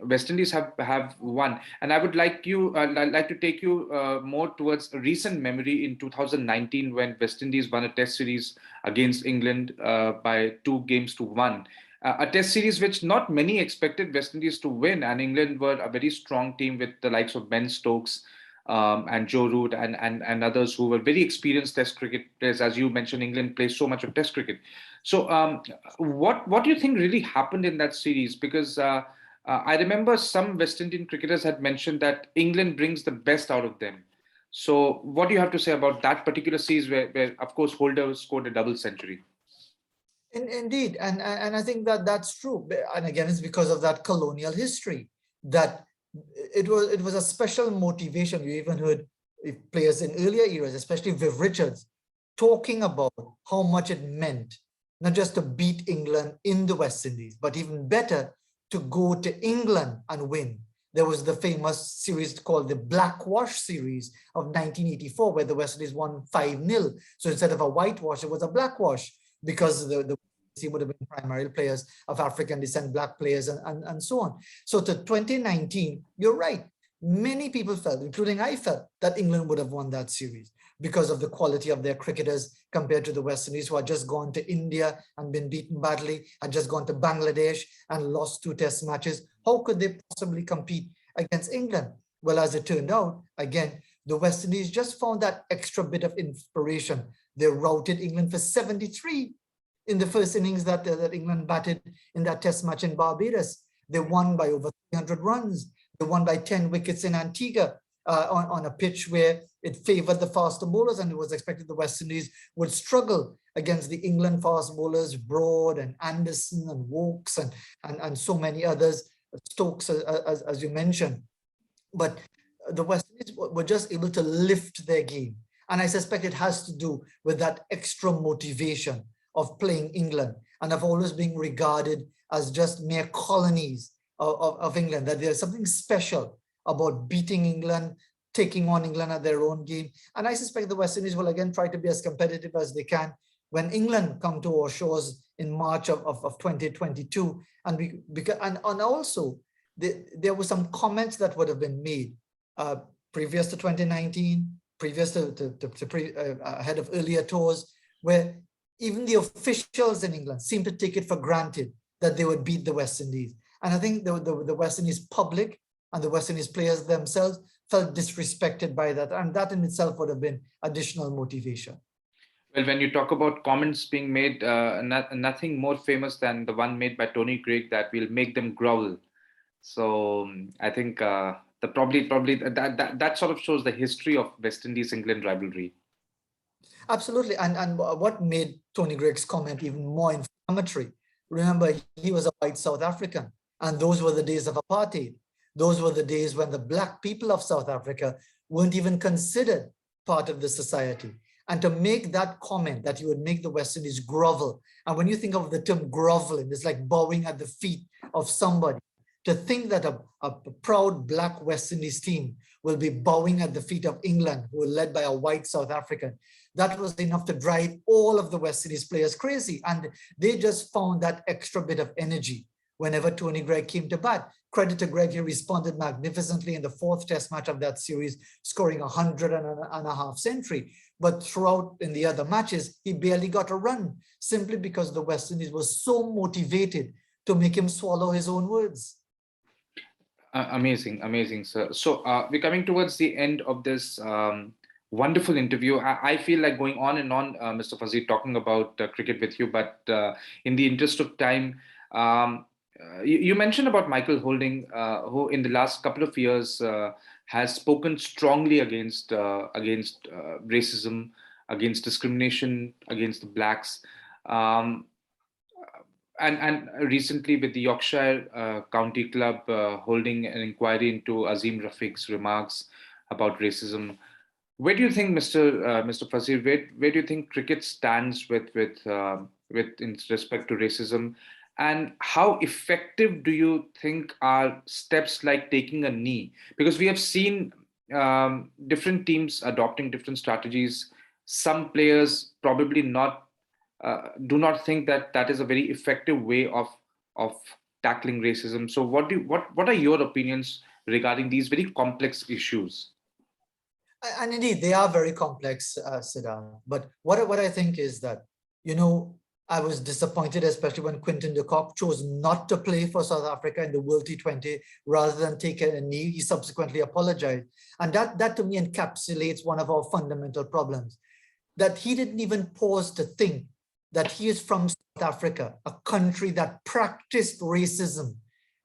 West Indies have won, and I would like to take you more towards a recent memory in 2019 when West Indies won a Test series against England by 2-1. A Test series which not many expected West Indies to win, and England were a very strong team with the likes of Ben Stokes and Joe Root and others who were very experienced Test cricket players. As you mentioned, England plays so much of Test cricket. So what do you think really happened in that series? Because I remember some West Indian cricketers had mentioned that England brings the best out of them. So what do you have to say about that particular series where of course, Holder scored a double century? Indeed, and I think that's true. And again, it's because of that colonial history that it was a special motivation. You even heard players in earlier eras, especially Viv Richards, talking about how much it meant not just to beat England in the West Indies, but even better, to go to England and win. There was the famous series called the Blackwash series of 1984, where the West Indies won 5-0. So instead of a whitewash, it was a blackwash, because the team would have been primarily players of African descent, black players, and so on. So to 2019, you're right. Many people felt, including I felt, that England would have won that series because of the quality of their cricketers compared to the West Indies, who had just gone to India and been beaten badly, had just gone to Bangladesh and lost 2 Test matches. How could they possibly compete against England? Well, as it turned out, again, the West Indies just found that extra bit of inspiration. They routed England for 73 in the first innings that England batted in that Test match in Barbados. They won by over 300 runs. They won by 10 wickets in Antigua on a pitch where it favored the faster bowlers, and it was expected the West Indies would struggle against the England fast bowlers, Broad and Anderson and Wokes and so many others, Stokes, as you mentioned. But the West Indies were just able to lift their game. And I suspect it has to do with that extra motivation of playing England and of always being regarded as just mere colonies of England, that there's something special about beating England, taking on England at their own game. And I suspect the West Indies will again try to be as competitive as they can when England come to our shores in March of 2022. And also, there were some comments that would have been made previous to 2019, previous ahead of earlier tours, where even the officials in England seemed to take it for granted that they would beat the West Indies. And I think the West Indies public And the West Indies players themselves felt disrespected by that. And that in itself would have been additional motivation. Well, when you talk about comments being made, nothing more famous than the one made by Tony Greig that will make them growl. So I think the probably that sort of shows the history of West Indies England rivalry. Absolutely. And what made Tony Greig's comment even more inflammatory? Remember, he was a white South African, and those were the days of apartheid. Those were the days when the black people of South Africa weren't even considered part of the society. And to make that comment that you would make the West Indies grovel, and when you think of the term groveling, it's like bowing at the feet of somebody. To think that a proud black West Indies team will be bowing at the feet of England, who were led by a white South African, that was enough to drive all of the West Indies players crazy. And they just found that extra bit of energy whenever Tony Greig came to bat. Credit to Greig, he responded magnificently in the fourth test match of that series, scoring 100.5 century. But throughout in the other matches, he barely got a run, simply because the West Indies was so motivated to make him swallow his own words. Amazing, sir. So we're coming towards the end of this wonderful interview. I feel like going on and on, Mr. Fazeer, talking about cricket with you, but in the interest of time, you mentioned about Michael Holding, who in the last couple of years has spoken strongly against racism, against discrimination, against the blacks. And recently with the Yorkshire County Club holding an inquiry into Azim Rafiq's remarks about racism. Where do you think, Mr. Fazeer, where do you think cricket stands with in respect to racism, and how effective do you think are steps like taking a knee? Because we have seen different teams adopting different strategies. Some players probably do not think that that is a very effective way of tackling racism. So what are your opinions regarding these very complex issues? And indeed, they are very complex, Siddharth. But what I think is that, I was disappointed, especially when Quinton de Kock chose not to play for South Africa in the World T20 rather than take a knee. He subsequently apologized. And that to me encapsulates one of our fundamental problems, that he didn't even pause to think that he is from South Africa, a country that practiced racism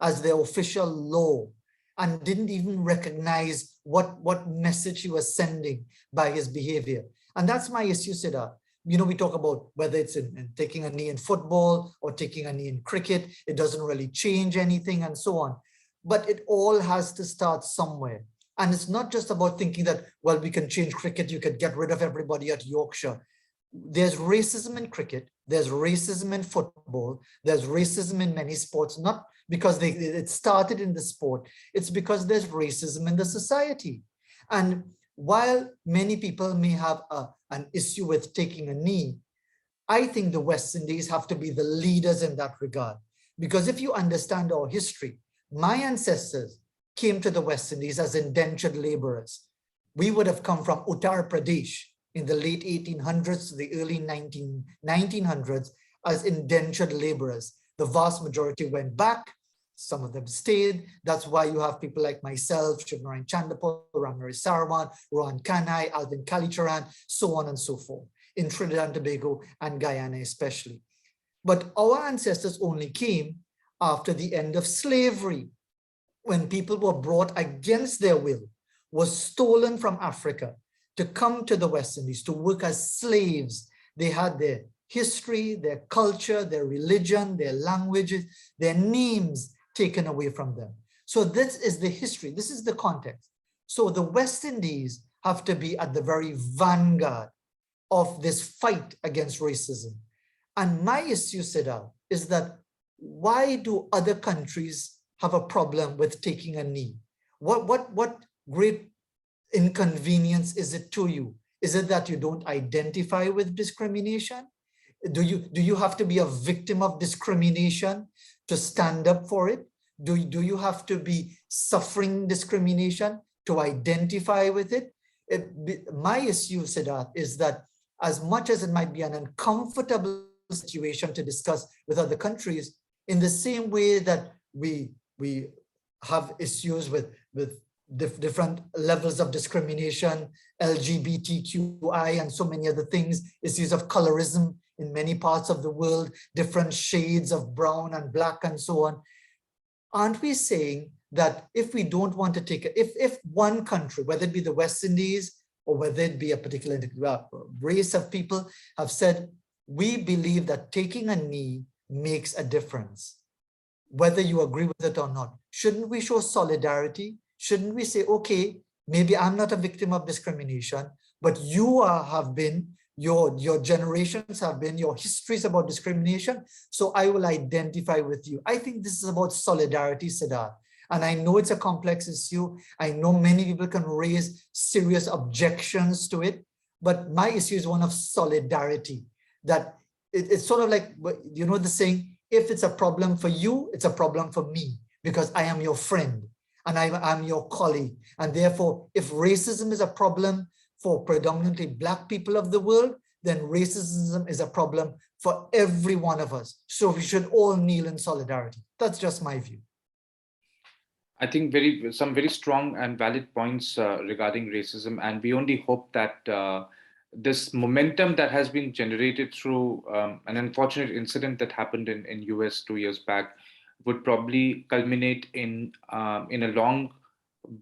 as their official law, and didn't even recognize what message he was sending by his behavior. And that's my issue, Siddharth. We talk about whether it's in taking a knee in football or taking a knee in cricket, it doesn't really change anything and so on. But it all has to start somewhere. And it's not just about thinking that, well, we can change cricket, you could get rid of everybody at Yorkshire. There's racism in cricket, there's racism in football, there's racism in many sports, not because it started in the sport, it's because there's racism in the society. And while many people may have an issue with taking a knee, I think the West Indies have to be the leaders in that regard. Because if you understand our history, my ancestors came to the West Indies as indentured laborers. We would have come from Uttar Pradesh in the late 1800s to the early 1900s as indentured laborers. The vast majority went back. Some of them stayed. That's why you have people like myself, Shivnarayan Chandapur, Ramnari Sarwan, Rohan Kanai, Alvin Kalicharan, so on and so forth, in Trinidad and Tobago and Guyana especially. But our ancestors only came after the end of slavery, when people were brought against their will, was stolen from Africa to come to the West Indies to work as slaves. They had their history, their culture, their religion, their languages, their names taken away from them. So this is the history, this is the context. So the West Indies have to be at the very vanguard of this fight against racism. And my issue, Siddharth, is that why do other countries have a problem with taking a knee? What great inconvenience is it to you? Is it that you don't identify with discrimination? Do you have to be a victim of discrimination to stand up for it? Do you have to be suffering discrimination to identify with it? My issue, Siddharth, is that as much as it might be an uncomfortable situation to discuss with other countries, in the same way that we have issues with different levels of discrimination, LGBTQI, and so many other things, issues of colorism in many parts of the world, different shades of brown and black and so on. Aren't we saying that if we don't want to take it, if one country, whether it be the West Indies or whether it be a particular race of people, have said, we believe that taking a knee makes a difference, whether you agree with it or not, shouldn't we show solidarity? Shouldn't we say, okay, maybe I'm not a victim of discrimination, but you have been, your generations have been, your histories about discrimination, so I will identify with you. I think this is about solidarity, Siddharth. And I know it's a complex issue. I know many people can raise serious objections to it, but my issue is one of solidarity, that it's sort of like, you know, the saying, if it's a problem for you, it's a problem for me, because I am your friend and I'm your colleague. And therefore, if racism is a problem for predominantly Black people of the world, then racism is a problem for every one of us. So we should all kneel in solidarity. That's just my view. I think some very strong and valid points regarding racism, and we only hope that this momentum that has been generated through an unfortunate incident that happened in US 2 years back would probably culminate in a long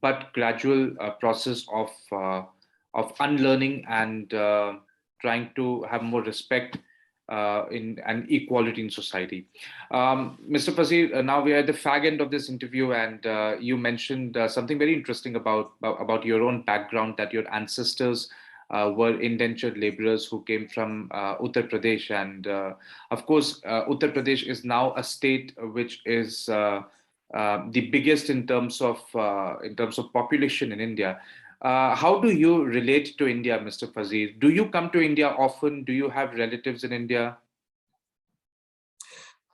but gradual process of unlearning and trying to have more respect in and equality in society. Mr. Fazeer, now we are at the fag end of this interview, and you mentioned something very interesting about your own background, that your ancestors were indentured laborers who came from Uttar Pradesh, and of course, Uttar Pradesh is now a state which is the biggest in terms of population in India. How do you relate to India, Mr. Fazeer? Do you come to India often? Do you have relatives in India?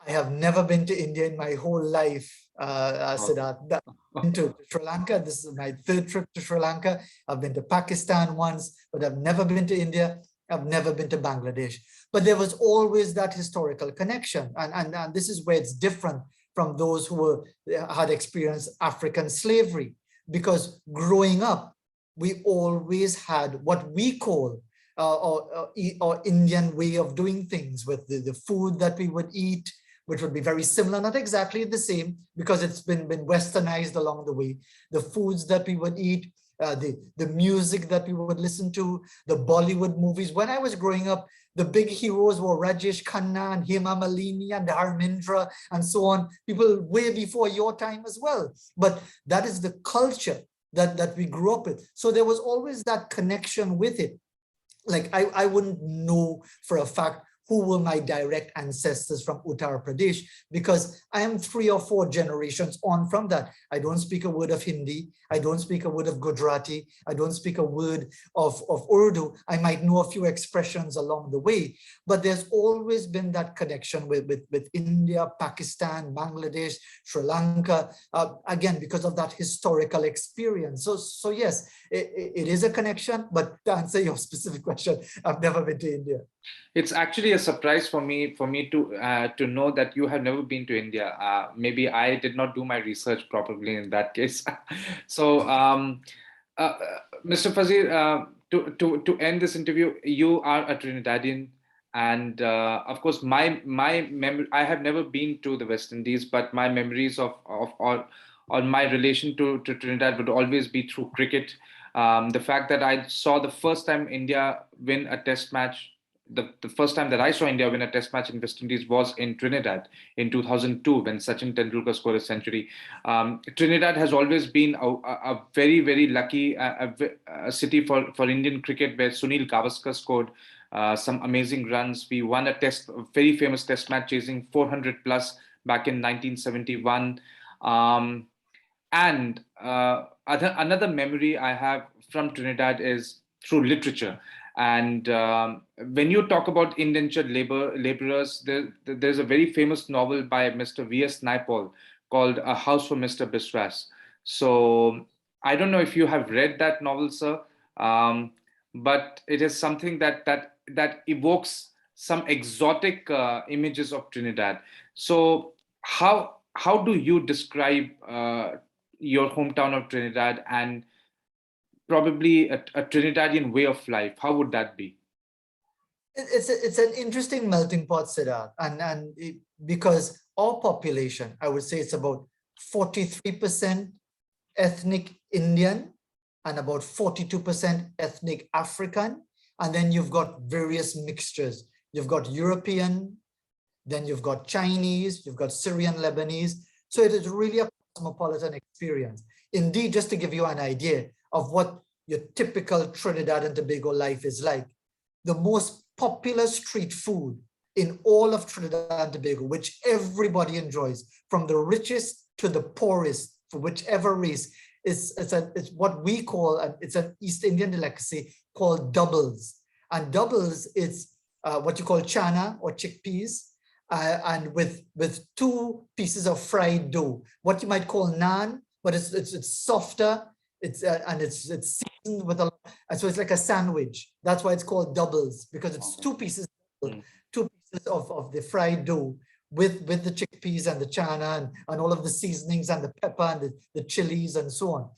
I have never been to India in my whole life, Siddharth. I've been to Sri Lanka. This is my third trip to Sri Lanka. I've been to Pakistan once, but I've never been to India. I've never been to Bangladesh. But there was always that historical connection. And this is where it's different from those who had experienced African slavery. Because growing up, we always had what we call or Indian way of doing things, with the food that we would eat, which would be very similar, not exactly the same, because it's been westernized along the way. The foods that we would eat, the music that we would listen to, the Bollywood movies. When I was growing up, the big heroes were Rajesh Khanna and Hema Malini and Dharmendra and so on, people way before your time as well. But that is the culture that we grew up with. So there was always that connection with it. Like I wouldn't know for a fact who were my direct ancestors from Uttar Pradesh, because I am 3 or 4 generations on from that. I don't speak a word of Hindi. I don't speak a word of Gujarati. I don't speak a word of Urdu. I might know a few expressions along the way, but there's always been that connection with India, Pakistan, Bangladesh, Sri Lanka, again, because of that historical experience. So yes, it is a connection, but to answer your specific question, I've never been to India. It's actually a surprise for me to know that you have never been to India. Maybe I did not do my research properly in that case. So, Mr. Fazeer, to end this interview, you are a Trinidadian, and of course, my memory. I have never been to the West Indies, but my memories on my relation to Trinidad would always be through cricket. The fact that I saw the first time India win a Test match. The first time that I saw India win a Test match in West Indies was in Trinidad in 2002 when Sachin Tendulkar scored a century. Trinidad has always been a very, very lucky a city for Indian cricket, where Sunil Gavaskar scored some amazing runs. We won a very famous Test match chasing 400 plus back in 1971. And another memory I have from Trinidad is through literature. And when you talk about indentured laborers, there's a very famous novel by Mr. V.S. Naipaul called A House for Mr. Biswas. So I don't know if you have read that novel, sir, but it is something that evokes some exotic images of Trinidad. So how do you describe your hometown of Trinidad and probably a Trinidadian way of life, how would that be? It's an interesting melting pot, Siddharth, because our population, I would say it's about 43% ethnic Indian and about 42% ethnic African. And then you've got various mixtures. You've got European, then you've got Chinese, you've got Syrian, Lebanese. So it is really a cosmopolitan experience. Indeed, just to give you an idea of what your typical Trinidad and Tobago life is like, the most popular street food in all of Trinidad and Tobago, which everybody enjoys, from the richest to the poorest, for whichever race, it's what we call, it's an East Indian delicacy called doubles. And doubles, it's what you call chana or chickpeas, and with 2 pieces of fried dough, what you might call naan, but it's softer. It's seasoned with so it's like a sandwich. That's why it's called doubles, because it's 2 pieces, 2 pieces of the fried dough with the chickpeas and the chana and all of the seasonings and the pepper and the chilies and so on.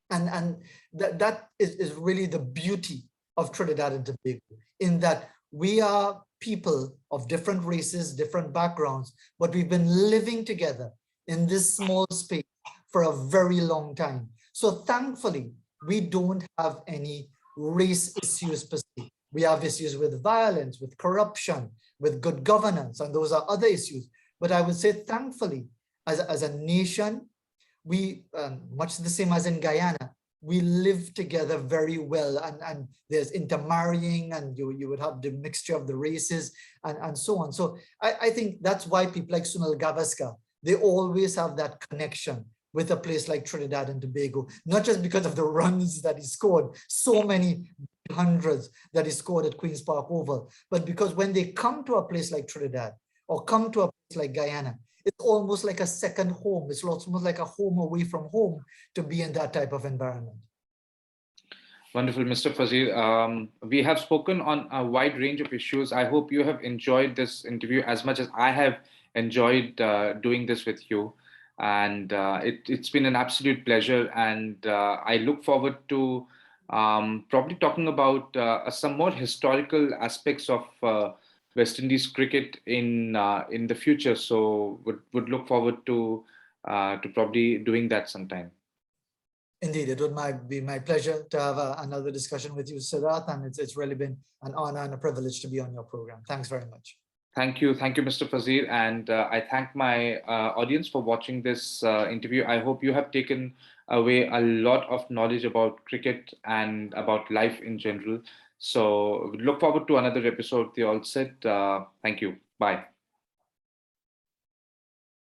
And that is really the beauty of Trinidad and Tobago, in that we are people of different races, different backgrounds, but we've been living together in this small space for a very long time. So thankfully, we don't have any race issues per se. We have issues with violence, with corruption, with good governance, and those are other issues. But I would say, thankfully, as a nation, we, much the same as in Guyana, we live together very well, and there's intermarrying, and you would have the mixture of the races and so on. So I think that's why people like Sunil Gavaskar, they always have that connection with a place like Trinidad and Tobago, not just because of the runs that he scored, so many hundreds that he scored at Queen's Park Oval, but because when they come to a place like Trinidad or come to a place like Guyana, it's almost like a second home. It's almost like a home away from home to be in that type of environment. Wonderful, Mr. Fazeer. We have spoken on a wide range of issues. I hope you have enjoyed this interview as much as I have enjoyed doing this with you. And it's been an absolute pleasure. And I look forward to probably talking about some more historical aspects of West Indies cricket in the future. So would look forward to probably doing that sometime. Indeed, it would be my pleasure to have another discussion with you, Siddharth, and it's really been an honor and a privilege to be on your program. Thanks very much. Thank you, Mr. Fazeer, and I thank my audience for watching this interview. I hope you have taken away a lot of knowledge about cricket and about life in general. So look forward to another episode. They all said, thank you. Bye.